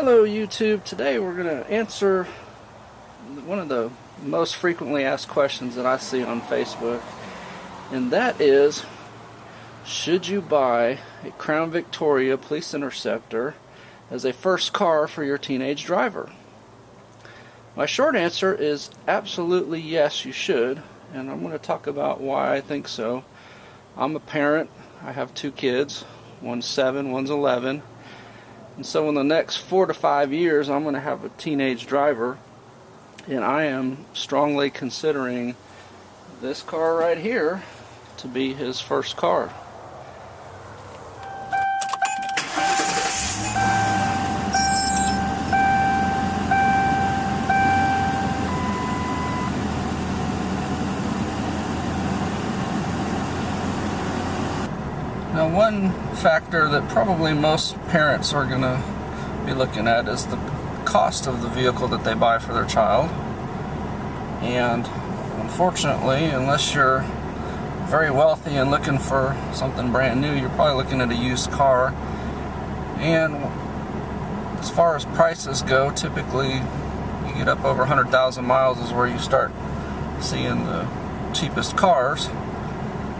Hello YouTube. Today we're going to answer one of the most frequently asked questions that I see on Facebook, and that is, should you buy a Crown Victoria Police Interceptor as a first car for your teenage driver? My short answer is absolutely yes, you should, and I'm going to talk about why I think so. I'm a parent. I have two kids. One's 7, one's 11. And so in the next 4 to 5 years, I'm going to have a teenage driver, and I am strongly considering this car right here to be his first car. Now, one factor that probably most parents are going to be looking at is the cost of the vehicle that they buy for their child. And unfortunately, unless you're very wealthy and looking for something brand new, you're probably looking at a used car. And as far as prices go, typically you get up over 100,000 miles is where you start seeing the cheapest cars.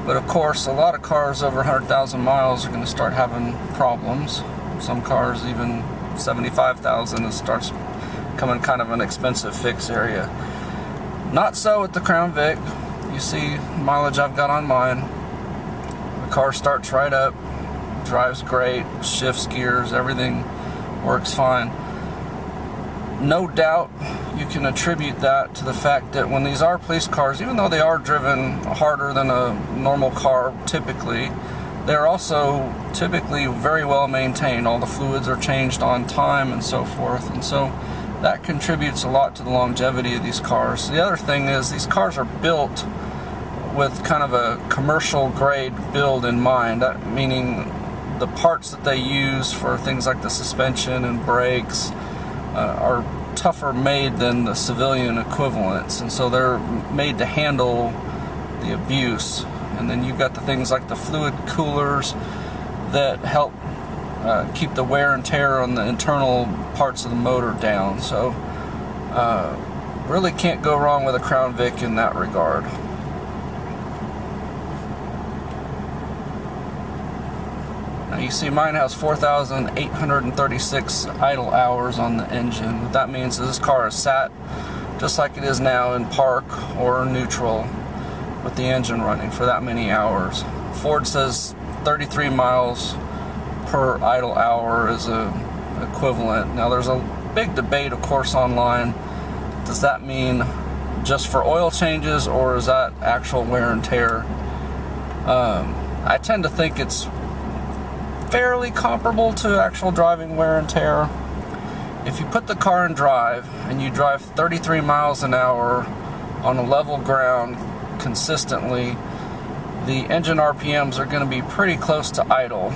But of course, a lot of cars over 100,000 miles are going to start having problems. Some cars, even 75,000, it starts becoming kind of an expensive fix area. Not so with the Crown Vic. You see mileage I've got on mine. The car starts right up, drives great, shifts gears, everything works fine. No doubt you can attribute that to the fact that when these are police cars, even though they are driven harder than a normal car typically, they're also typically very well maintained. All the fluids are changed on time and so forth, and so that contributes a lot to the longevity of these cars. The other thing is these cars are built with kind of a commercial grade build in mind, meaning the parts that they use for things like the suspension and brakes are tougher made than the civilian equivalents, and so they're made to handle the abuse. And then you've got the things like the fluid coolers that help keep the wear and tear on the internal parts of the motor down. So really can't go wrong with a Crown Vic in that regard. Now you see mine has 4,836 idle hours on the engine. What that means is this car is sat just like it is now in park or neutral with the engine running for that many hours. Ford says 33 miles per idle hour is a equivalent. Now there's a big debate, of course, online. Does that mean just for oil changes, or is that actual wear and tear? I tend to think it's fairly comparable to actual driving wear and tear. If you put the car in drive and you drive 33 miles an hour on a level ground consistently, the engine RPMs are going to be pretty close to idle,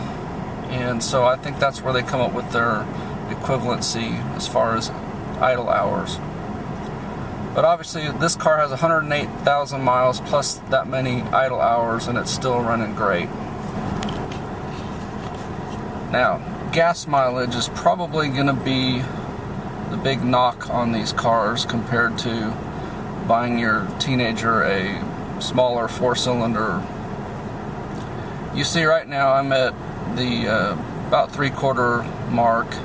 and so I think that's where they come up with their equivalency as far as idle hours. But obviously this car has 108,000 miles plus that many idle hours, and it's still running great. Now, gas mileage is probably going to be the big knock on these cars compared to buying your teenager a smaller 4-cylinder. You see right now I'm at the about 3/4 mark.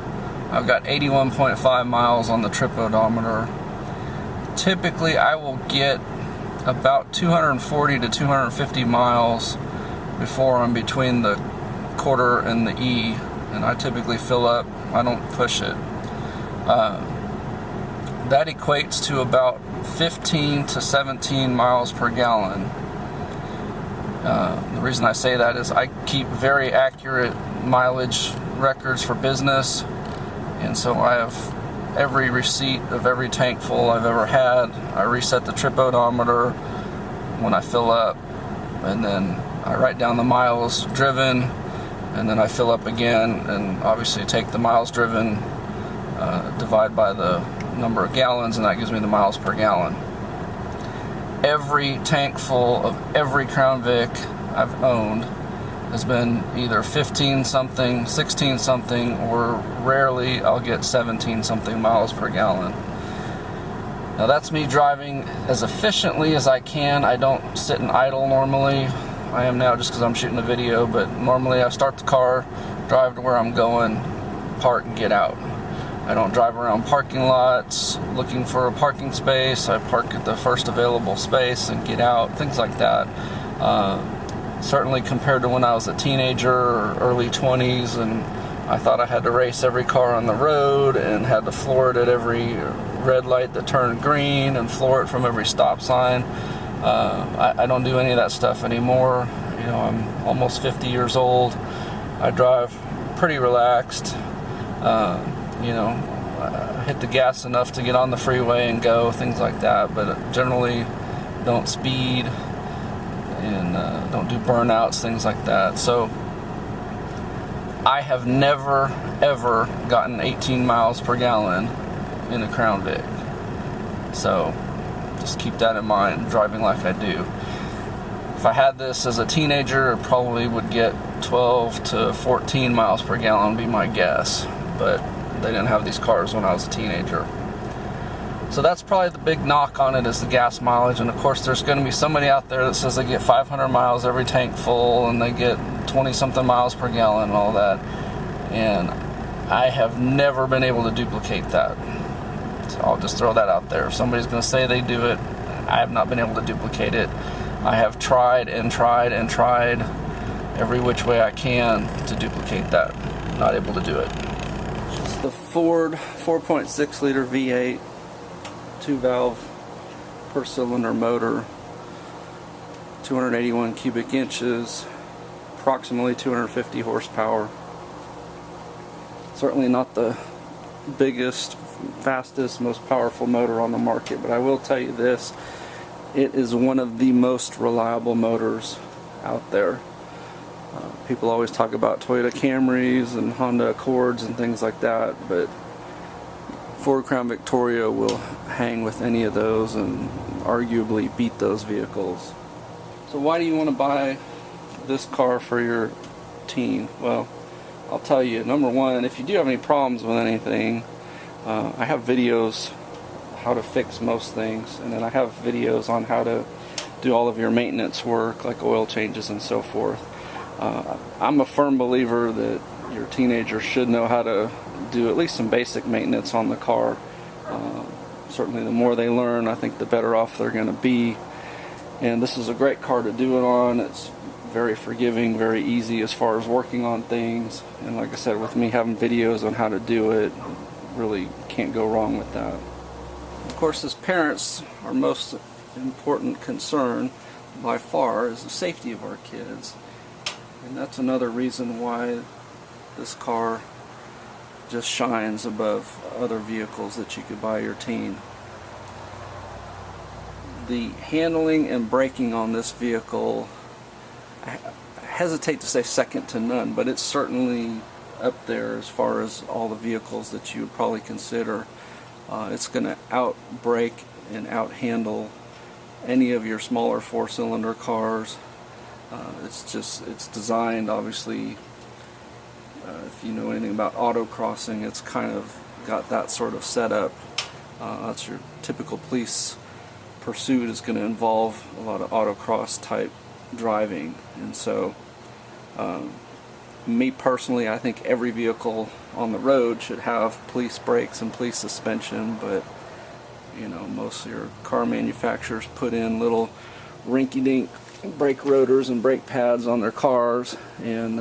I've got 81.5 miles on the trip odometer. Typically I will get about 240 to 250 miles before I'm between the quarter and the E, and I typically fill up. I don't push it. That equates to about 15 to 17 miles per gallon. The reason I say that is I keep very accurate mileage records for business, and so I have every receipt of every tank full I've ever had. I reset the trip odometer when I fill up, and then I write down the miles driven, and then I fill up again, and obviously take the miles driven, divide by the number of gallons, and that gives me the miles per gallon. Every tank full of every Crown Vic I've owned has been either 15 something, 16 something, or rarely I'll get 17 something miles per gallon. Now that's me driving as efficiently as I can. I don't sit and idle normally. I am now just because I'm shooting a video, but normally I start the car, drive to where I'm going, park and get out. I don't drive around parking lots looking for a parking space. I park at the first available space and get out, things like that. Certainly compared to when I was a teenager or early 20s and I thought I had to race every car on the road and had to floor it at every red light that turned green and floor it from every stop sign. I don't do any of that stuff anymore. You know, I'm almost 50 years old. I drive pretty relaxed. You know, hit the gas enough to get on the freeway and go, things like that, but generally don't speed and don't do burnouts, things like that. So I have never ever gotten 18 miles per gallon in a Crown Vic. So just keep that in mind, driving like I do. If I had this as a teenager, it probably would get 12 to 14 miles per gallon, be my guess. But they didn't have these cars when I was a teenager. So that's probably the big knock on it, is the gas mileage. And of course there's going to be somebody out there that says they get 500 miles every tank full and they get 20 something miles per gallon and all that. And I have never been able to duplicate that. So I'll just throw that out there. If somebody's going to say they do it, I have not been able to duplicate it. I have tried and tried and tried every which way I can to duplicate that. Not able to do it. It's the Ford 4.6 liter V8 2-valve per cylinder motor, 281 cubic inches, approximately 250 horsepower. Certainly not the biggest, fastest, most powerful motor on the market, but I will tell you this, it is one of the most reliable motors out there. People always talk about Toyota Camrys and Honda Accords and things like that, but Ford Crown Victoria will hang with any of those and arguably beat those vehicles. So why do you want to buy this car for your teen? Well, I'll tell you, number one, if you do have any problems with anything, I have videos how to fix most things, and then I have videos on how to do all of your maintenance work, like oil changes and so forth. I'm a firm believer that your teenager should know how to do at least some basic maintenance on the car. Certainly the more they learn, I think the better off they're going to be. And this is a great car to do it on. It's very forgiving, very easy as far as working on things. And like I said, with me having videos on how to do it, really can't go wrong with that. Of course, as parents, our most important concern by far is the safety of our kids. And that's another reason why this car just shines above other vehicles that you could buy your teen. The handling and braking on this vehicle, I hesitate to say second to none, but it's certainly up there as far as all the vehicles that you would probably consider. It's going to out-brake and out-handle any of your smaller four-cylinder cars. It's designed, obviously, if you know anything about autocrossing, it's kind of got that sort of setup. That's your typical police pursuit, is going to involve a lot of autocross type driving. And so me personally, I think every vehicle on the road should have police brakes and police suspension, but you know, most of your car manufacturers put in little rinky-dink brake rotors and brake pads on their cars, and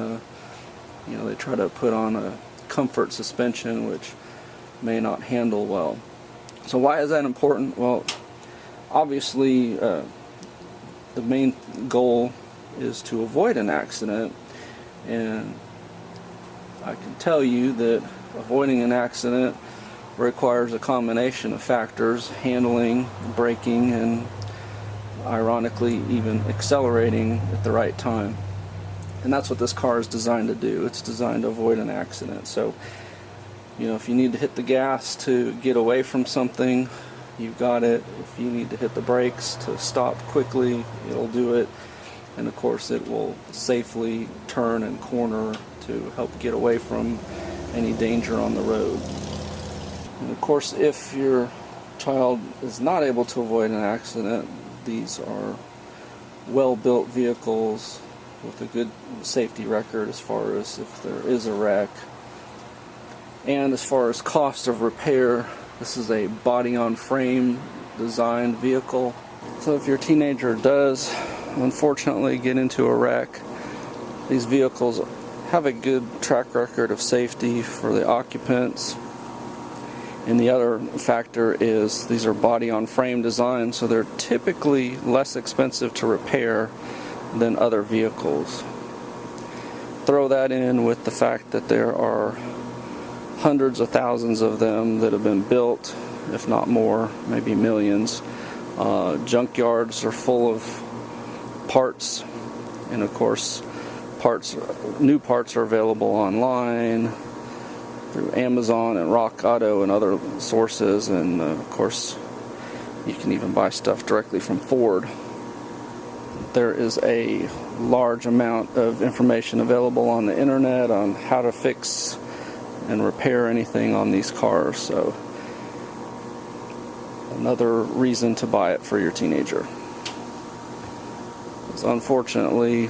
you know, they try to put on a comfort suspension which may not handle well. So why is that important? Well, obviously the main goal is to avoid an accident, and I can tell you that avoiding an accident requires a combination of factors: handling, braking, and ironically even accelerating at the right time. And that's what this car is designed to do. It's designed to avoid an accident. So, you know, if you need to hit the gas to get away from something, you've got it. If you need to hit the brakes to stop quickly, it'll do it. and of course it will safely turn and corner to help get away from any danger on the road. And of course, if your child is not able to avoid an accident, these are well-built vehicles with a good safety record as far as if there is a wreck. And as far as cost of repair, this is a body-on-frame designed vehicle. So if your teenager does unfortunately get into a wreck, these vehicles have a good track record of safety for the occupants. And the other factor is these are body-on-frame design, so they're typically less expensive to repair than other vehicles. Throw that in with the fact that there are hundreds of thousands of them that have been built, if not more, maybe millions. Junkyards are full of parts, and of course new parts are available online through Amazon and Rock Auto and other sources, and of course you can even buy stuff directly from Ford. There is a large amount of information available on the internet on how to fix and repair anything on these cars, so another reason to buy it for your teenager. So unfortunately,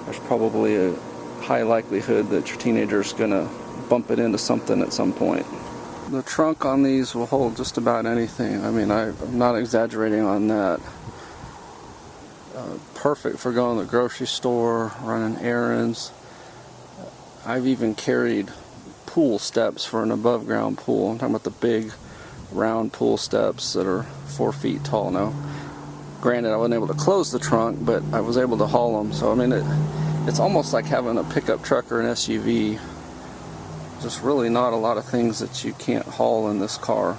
there's probably a high likelihood that your teenager is going to bump it into something at some point. The trunk on these will hold just about anything. I mean, I'm not exaggerating on that. Perfect for going to the grocery store, running errands. I've even carried pool steps for an above ground pool. I'm talking about the big round pool steps that are 4 feet tall now. Granted, I wasn't able to close the trunk, but I was able to haul them. So I mean, it's almost like having a pickup truck or an SUV. Just really not a lot of things that you can't haul in this car.